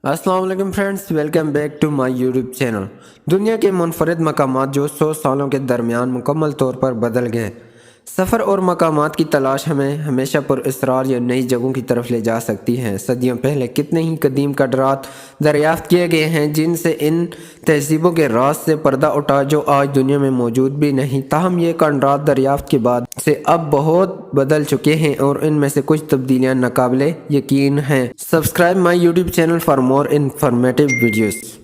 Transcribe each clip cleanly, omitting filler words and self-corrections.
السلام علیکم friends, welcome back to my YouTube channel. دنیا کے منفرد مقامات جو 100 سالوں کے درمیان مکمل طور پر بدل گئے۔ سفر اور مقامات کی تلاش ہمیں ہمیشہ پر اسرار یا نئی جگہوں کی طرف لے جا سکتی ہے۔ صدیوں پہلے کتنے ہی قدیم کڈرات دریافت کیے گئے ہیں جن سے ان تہذیبوں کے راز سے پردہ اٹھا جو آج دنیا میں موجود بھی نہیں۔ تاہم یہ کڈرات دریافت کے بعد سے اب بہت بدل چکے ہیں اور ان میں سے کچھ تبدیلیاں ناقابل یقین ہیں۔ Subscribe my YouTube channel for more informative videos.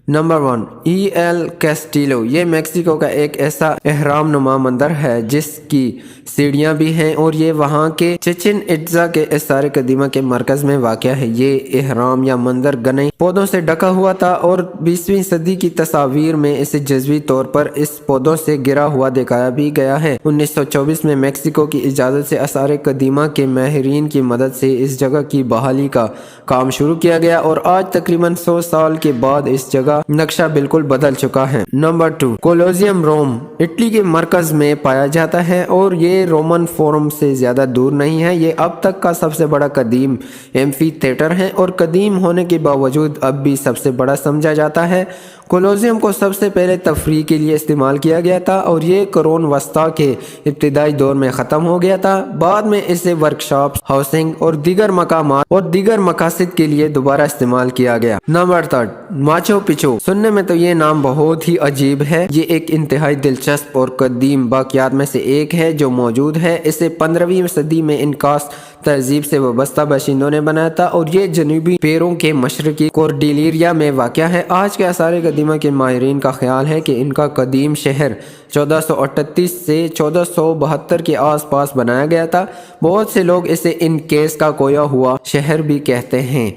Number 1، ای ایل کیسٹیلو۔ یہ میکسیکو کا ایک ایسا اہرام نما مندر ہے جس کی سیڑھیاں بھی ہیں اور یہ وہاں کے چچن اٹزا کے آثار قدیمہ کے مرکز میں واقع ہے۔ یہ اہرام یا مندر گھنے پودوں سے ڈھکا ہوا تھا اور 20ویں صدی کی تصاویر میں اسے جزوی طور پر اس پودوں سے گھرا ہوا دکھایا بھی گیا ہے۔ 1924 میں میکسیکو کی اجازت سے آثار قدیمہ کے ماہرین کی مدد سے اس جگہ کی بحالی کا کام شروع کیا گیا اور آج تقریباً 100 سال کے بعد اس جگہ نقشہ بالکل بدل چکا ہے۔ نمبر 2، کولوسیوم روم اٹلی کے مرکز میں پایا جاتا ہے اور یہ رومن فورم سے زیادہ دور نہیں ہے۔ یہ اب تک کا سب سے بڑا قدیم ایمفی تھیٹر ہے اور قدیم ہونے کے باوجود اب بھی سب سے بڑا سمجھا جاتا ہے۔ کولوسیوم کو سب سے پہلے تفریح کے لیے استعمال کیا گیا تھا اور یہ قرون وسطیٰ کے ابتدائی دور میں ختم ہو گیا تھا۔ بعد میں اسے ورکشاپس، ہاؤسنگ اور دیگر مقامات اور دیگر مقاصد کے لیے دوبارہ استعمال کیا گیا۔ نمبر 3، ماچو پچو۔ سننے میں تو یہ نام بہت ہی عجیب ہے۔ یہ ایک انتہائی دلچسپ اور قدیم باقیات میں سے ایک ہے جو موجود ہے۔ اسے 15ویں صدی میں انکاس تہذیب سے وابستہ باشندوں نے بنایا تھا اور یہ جنوبی پیرو کے مشرقی کوردیلیرا میں واقع ہے۔ آج کے آثار قدیمہ کے ماہرین کا خیال ہے کہ ان کا قدیم شہر 1438 سے 1472 کے آس پاس بنایا گیا تھا۔ بہت سے لوگ اسے انکیس کا کھویا ہوا شہر بھی کہتے ہیں۔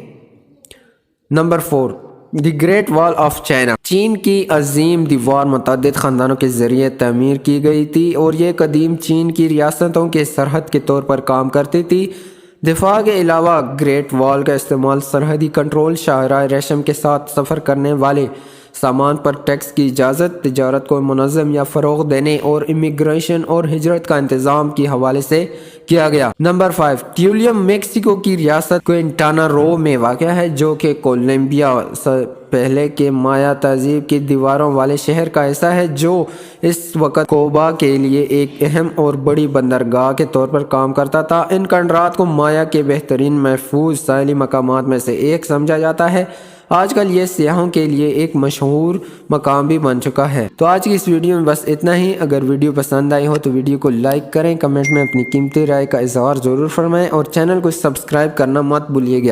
نمبر 4، دی گریٹ وال آف چائنا۔ چین کی عظیم دیوار متعدد خاندانوں کے ذریعے تعمیر کی گئی تھی اور یہ قدیم چین کی ریاستوں کے سرحد کے طور پر کام کرتی تھی۔ دفاع کے علاوہ گریٹ وال کا استعمال سرحدی کنٹرول، شاہراہ ریشم کے ساتھ سفر کرنے والے سامان پر ٹیکس کی اجازت، تجارت کو منظم یا فروغ دینے اور امیگریشن اور ہجرت کا انتظام کے حوالے سے کیا گیا۔ نمبر 5، ٹیولیم میکسیکو کی ریاست کوئنٹانا رو میں واقع ہے جو کہ کولمبیا سے پہلے کے مایا تہذیب کی دیواروں والے شہر کا حصہ ہے جو اس وقت کوبا کے لیے ایک اہم اور بڑی بندرگاہ کے طور پر کام کرتا تھا۔ ان کنڈرات کو مایا کے بہترین محفوظ ساحلی مقامات میں سے ایک سمجھا جاتا ہے۔ آج کل یہ سیاحوں کے لیے ایک مشہور مقام بھی بن چکا ہے۔ تو آج کی اس ویڈیو میں بس اتنا ہی۔ اگر ویڈیو پسند آئی ہو تو ویڈیو کو لائک کریں، کمنٹ میں اپنی قیمتی رائے کا اظہار ضرور فرمائیں اور چینل کو سبسکرائب کرنا مت بھولیے گا۔